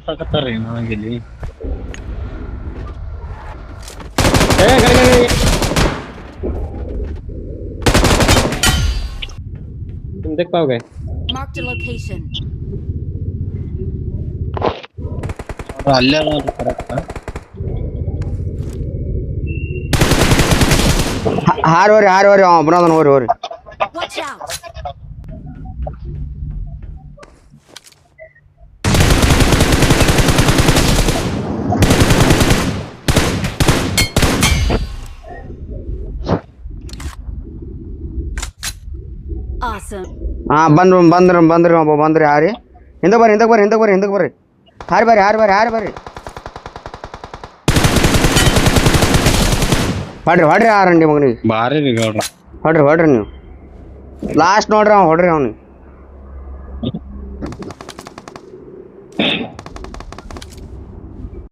ಕಳ್ಸಾಕತ್ತಾರ್ರಿ ನನಗಿಲ್ಲಿ. तुम देख पाओगे? Marked a location. ಅಲ್ಲೇ ಅದಾವ್ರಿ ಕರೆಕ್ಟ್. ಹಾರಿ ಒಬ್ಬನದನ್ ಹೋರಿ Watch out! Awesome. ಹಾ ಬಂದ್ರಿ ಒಬ್ಬ ಬಂದ್ರಿ ಹಾರಿ ಹಿಂದಕ್ಕೆ ಬರ್ರಿ ಹಾರಿ ಬರ್ರಿ ಹೊಡ್ರಿ ಹಾರಂಡಿ ಮಗನಿಗೆ ಬಾರಿ ರೀ ಗೌಡ್ರ. ಹೊಡ್ರಿ ನೀವು ಲಾಸ್ಟ್ ನೋಡ್ರಿ ಅವ ಹೊಡ್ರಿ ಅವ್ನಿಗೆ